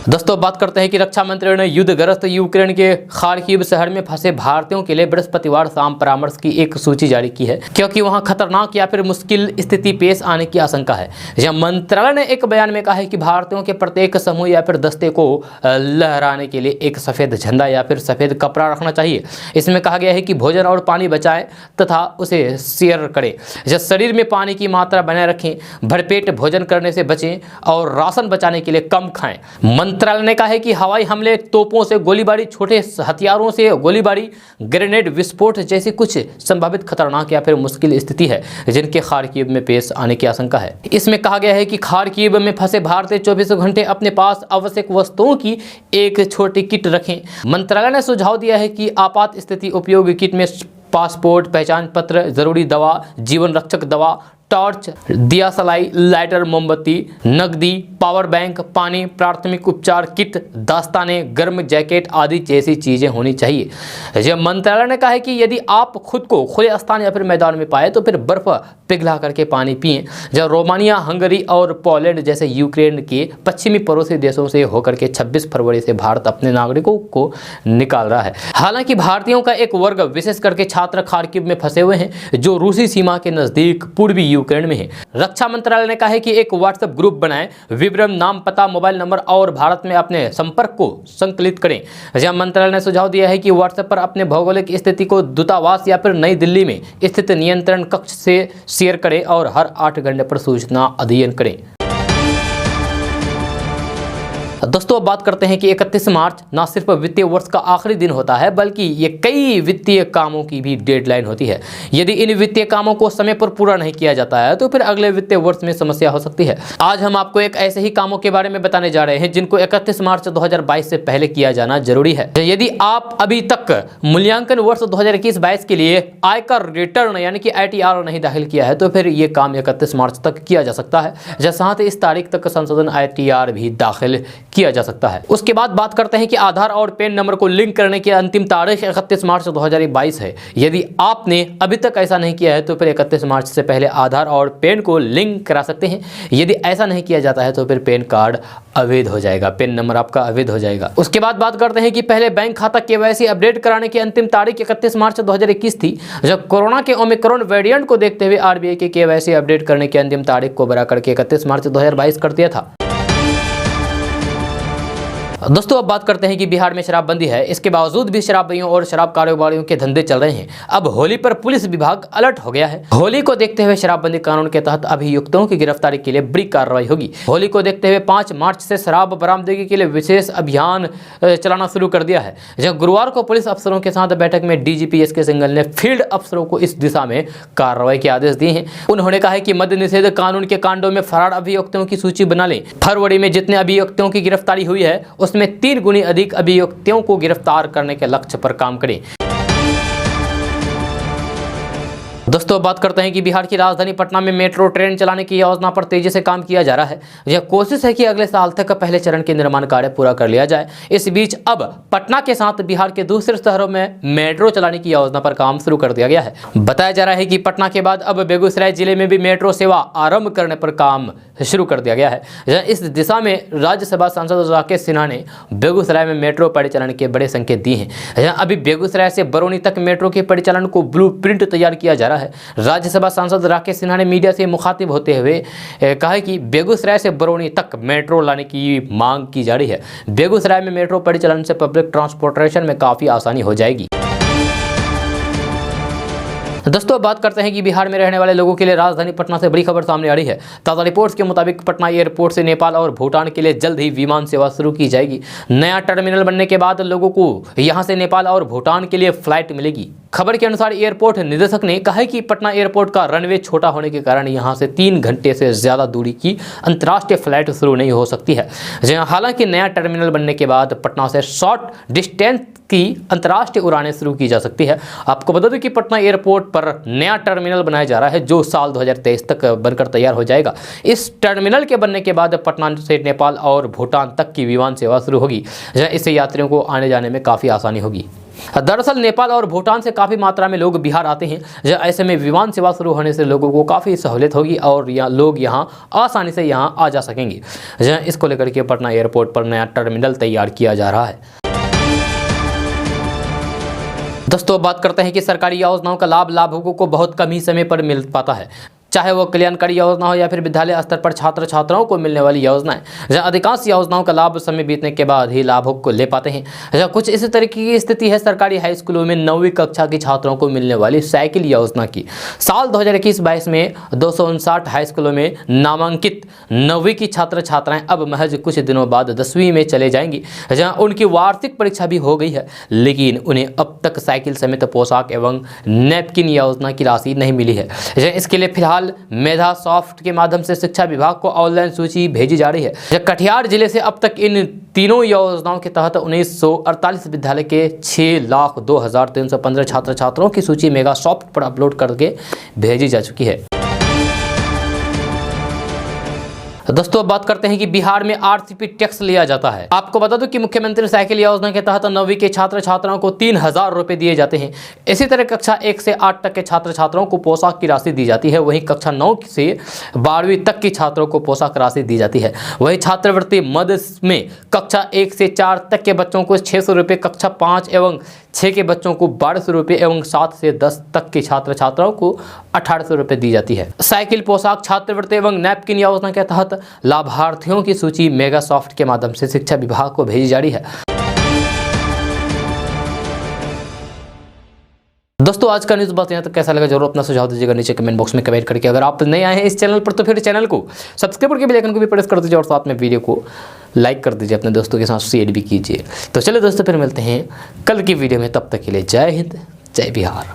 S1: दोस्तों बात करते हैं कि रक्षा मंत्री ने युद्धग्रस्त यूक्रेन के खार्किव शहर में फंसे भारतीयों के लिए बृहस्पतिवार शाम परामर्श की एक सूची जारी की है, क्योंकि वहां खतरनाक या फिर मुश्किल स्थिति पेश आने की आशंका है। यह मंत्रालय ने एक बयान में कहा है कि भारतीयों के प्रत्येक समूह या फिर दस्ते को लहराने के लिए एक सफ़ेद झंडा या फिर सफ़ेद कपड़ा रखना चाहिए। इसमें कहा गया है कि भोजन और पानी बचाएं तथा उसे शेयर करें। शरीर में पानी की मात्रा बनाए रखें, भरपेट भोजन करने से बचें और राशन बचाने के लिए कम खाएं। मंत्रालय ने कहा है कि हवाई हमले, तोपों से गोलीबारी, छोटे हथियारों से गोलीबारी, ग्रेनेड विस्फोट जैसी कुछ संभावित खतरनाक या फिर मुश्किल स्थिति है जिनके खार्किव में पेश आने की आशंका है। इसमें कहा गया है कि खार्किव में फंसे भारतीय 24 घंटे अपने पास आवश्यक वस्तुओं की एक छोटी किट रखें। मंत्रालय ने सुझाव दिया है कि आपात स्थिति उपयोग किट में पासपोर्ट, पहचान पत्र, जरूरी दवा, जीवन रक्षक दवा, टॉर्च, दिया सलाई, लाइटर, मोमबत्ती, नकदी, पावर बैंक, पानी, प्राथमिक उपचार किट, दास्ताने, गर्म जैकेट आदि जैसी चीजें होनी चाहिए। जब मंत्रालय ने कहा है कि यदि आप खुद को खुले स्थान या फिर मैदान में पाए तो फिर बर्फ पिघला करके पानी पिएं। जब रोमानिया, हंगरी और पोलैंड जैसे यूक्रेन के पश्चिमी पड़ोसी देशों से होकर के 26 फरवरी से भारत अपने नागरिकों को निकाल रहा है। हालांकि भारतीयों का एक वर्ग विशेष करके छात्र खार्किव में फंसे हुए हैं जो रूसी सीमा के नजदीक पूर्वी यूक्रेन में है। रक्षा मंत्रालय ने कहा है कि एक व्हाट्सएप ग्रुप बनाएं, विवरण, नाम, पता, मोबाइल नंबर और भारत में अपने संपर्क को संकलित करें। जहां मंत्रालय ने सुझाव दिया है कि व्हाट्सएप पर अपने भौगोलिक स्थिति को दूतावास या फिर नई दिल्ली में स्थित नियंत्रण कक्ष से शेयर करें और हर 8 घंटे पर सूचना अध्ययन करें। दोस्तों, अब बात करते हैं कि 31 मार्च न सिर्फ वित्तीय वर्ष का आखिरी दिन होता है बल्कि ये कई वित्तीय कामों की भी डेडलाइन होती है। यदि इन वित्तीय कामों को समय पर पूरा नहीं किया जाता है तो फिर अगले वित्तीय वर्ष में समस्या हो सकती है। आज हम आपको एक ऐसे ही कामों के बारे में बताने जा रहे हैं जिनको 31 मार्च 2022 से पहले किया जाना जरूरी है। यदि आप अभी तक मूल्यांकन वर्ष 2021-22 के लिए आयकर रिटर्न यानी कि ITR नहीं दाखिल किया है तो फिर ये काम 31 मार्च तक किया जा सकता है। साथ ही इस तारीख तक संशोधन ITR भी दाखिल किया जा सकता है। उसके बाद बात करते हैं कि आधार और पैन नंबर को लिंक करने की अंतिम तारीख 31 मार्च 2022 है। यदि आपने अभी तक ऐसा नहीं किया है तो फिर 31 मार्च से पहले आधार और पैन को लिंक करा सकते हैं। यदि ऐसा नहीं किया जाता है तो फिर पैन कार्ड अवैध हो जाएगा, पैन नंबर आपका अवैध हो जाएगा। उसके बाद बात करते हैं कि पहले बैंक खाता KYC अपडेट कराने की अंतिम तारीख 31 मार्च 2021 थी। जब कोरोना के ओमिक्रॉन वेरिएंट को देखते हुए RBI के KYC अपडेट करने की अंतिम तारीख को बढ़ा करके 31 मार्च 2022 कर दिया था। दोस्तों, अब बात करते हैं कि बिहार में शराबबंदी है, इसके बावजूद भी शराबियों और शराब कारोबारियों के धंधे चल रहे हैं। अब होली पर पुलिस विभाग अलर्ट हो गया है। होली को देखते हुए शराबबंदी कानून के तहत अभियुक्तों की गिरफ्तारी के लिए बड़ी कार्रवाई होगी। होली को देखते हुए 5 मार्च से शराब बरामदगी के लिए विशेष अभियान चलाना शुरू कर दिया है। जब गुरुवार को पुलिस अफसरों के साथ बैठक में DGP SK सिंघल ने फील्ड अफसरों को इस दिशा में कार्रवाई के आदेश दिए हैं। उन्होंने कहा है कि मद्य निषेध कानून के कांडों में फरार अभियुक्तों की सूची बना लें। फरवरी में जितने अभियुक्तों की गिरफ्तारी हुई है उसमें 3 गुनी अधिक अभियुक्तों को गिरफ्तार करने के लक्ष्य पर काम करें। दोस्तों, बात करते हैं कि बिहार की राजधानी पटना में मेट्रो ट्रेन चलाने की योजना पर तेजी से काम किया जा रहा है। यह कोशिश है कि अगले साल तक पहले चरण के निर्माण कार्य पूरा कर लिया जाए। इस बीच अब पटना के साथ बिहार के दूसरे शहरों में मेट्रो चलाने की योजना पर काम शुरू कर दिया गया है। बताया जा रहा है कि पटना के बाद अब बेगूसराय जिले में भी मेट्रो सेवा आरंभ करने पर काम शुरू कर दिया गया है। इस दिशा में राज्यसभा सांसद राकेश सिन्हा ने बेगूसराय में मेट्रो परिचालन के बड़े संकेत दिए हैं। अभी बेगूसराय से बरौनी तक मेट्रो के परिचालन को ब्लूप्रिंट तैयार किया जा रहा है। राज्यसभा सांसद राकेश सिन्हा ने मीडिया से मुखातिब होते हुए कहा है कि बेगूसराय से बरौनी तक मेट्रो लाने की मांग की जा रही है। बेगूसराय में मेट्रो परिचालन से पब्लिक ट्रांसपोर्टेशन में काफी आसानी हो जाएगी। दोस्तों, बात करते हैं कि बिहार में रहने वाले लोगों के लिए राजधानी पटना से बड़ी खबर सामने आ रही है। ताज़ा रिपोर्ट्स के मुताबिक पटना एयरपोर्ट से नेपाल और भूटान के लिए जल्द ही विमान सेवा शुरू की जाएगी। नया टर्मिनल बनने के बाद लोगों को यहां से नेपाल और भूटान के लिए फ्लाइट मिलेगी। खबर के अनुसार एयरपोर्ट निदेशक ने कहा है कि पटना एयरपोर्ट का रनवे छोटा होने के कारण यहां से 3 घंटे से ज्यादा दूरी की अंतर्राष्ट्रीय फ्लाइट शुरू नहीं हो सकती है। हालांकि नया टर्मिनल बनने के बाद पटना से शॉर्ट डिस्टेंस की अंतर्राष्ट्रीय उड़ानें शुरू की जा सकती है। आपको बता दें कि पटना एयरपोर्ट पर नया टर्मिनल बनाया जा रहा है जो साल 2023 तक बनकर तैयार हो जाएगा। इस टर्मिनल के बनने के बाद पटना से नेपाल और भूटान तक की विमान सेवा शुरू होगी। इससे यात्रियों को आने जाने में काफ़ी आसानी होगी। दरअसल नेपाल और भूटान से काफ़ी मात्रा में लोग बिहार आते हैं। ऐसे में विमान सेवा शुरू होने से लोगों को काफ़ी सहूलियत होगी और लोग यहाँ आसानी से यहाँ आ जा सकेंगे। इसको लेकर के पटना एयरपोर्ट पर नया टर्मिनल तैयार किया जा रहा है। दोस्तों, बात करते हैं कि सरकारी योजनाओं का लाभ लाभुकों को बहुत कम ही समय पर मिल पाता है। चाहे वो कल्याणकारी योजना हो या फिर विद्यालय स्तर पर छात्र छात्राओं को मिलने वाली योजनाएं। अधिकांश योजनाओं का लाभ समय बीतने के बाद ही लाभुक को ले पाते हैं। कुछ इसी तरीके की स्थिति है सरकारी हाई स्कूलों में 9वीं कक्षा के छात्रों को मिलने वाली साइकिल योजना की। साल 2021-22 में 259 हाई स्कूलों में नामांकित 9वीं की छात्र छात्राएं अब महज कुछ दिनों बाद 10वीं में चले जाएंगी। उनकी वार्षिक परीक्षा भी हो गई है, लेकिन उन्हें अब तक साइकिल समेत पोशाक एवं नैपकिन योजना की राशि नहीं मिली है। इसके लिए फिलहाल मेधा सॉफ्ट के माध्यम से शिक्षा विभाग को ऑनलाइन सूची भेजी जा रही है। कटिहार जिले से अब तक इन तीनों योजनाओं के तहत 1948 विद्यालय के 6,02,315 छात्र छात्राओं की सूची मेगा सॉफ्ट पर अपलोड करके भेजी जा चुकी है। दोस्तों अब बात करते हैं कि बिहार में आरसीपी टैक्स लिया जाता है। आपको बता दूं कि मुख्यमंत्री साइकिल योजना के तहत 9वीं के छात्र छात्राओं को 3000 रुपए दिए जाते हैं। इसी तरह कक्षा 1 से 8 तक के छात्र छात्राओं को पोशाक की राशि दी जाती है। वहीं कक्षा 9 से 12वीं तक के छात्रों को पोशाक राशि दी जाती है। वहीं छात्रवृत्ति मद में कक्षा 1 से 4 तक के बच्चों को 600 रुपये, कक्षा 5 एवं 6 के बच्चों को 1200 रुपये एवं 7 से 10 तक के छात्र छात्राओं को 1800 रुपये दी जाती है। साइकिल, पोशाक, छात्रवृत्ति एवं नैपकिन योजना के तहत लाभार्थियों की सूची मेगासॉफ्ट के माध्यम से शिक्षा विभाग को भेजी जा रही है। दोस्तों आज का न्यूज़ बस यहाँ तक। कैसा लगा जरूर अपना सुझाव दीजिएगा नीचे कमेंट बॉक्स में कमेंट करके। अगर आप नए आए हैं इस चैनल पर तो फिर चैनल को सब्सक्राइब करके बेल आइकन को भी प्रेस कर दीजिए और साथ में वीडियो को लाइक कर दीजिए, अपने दोस्तों के साथ शेयर भी कीजिए। तो चलिए दोस्तों फिर मिलते हैं कल की वीडियो में, तब तक के लिए जय हिंद, जय बिहार।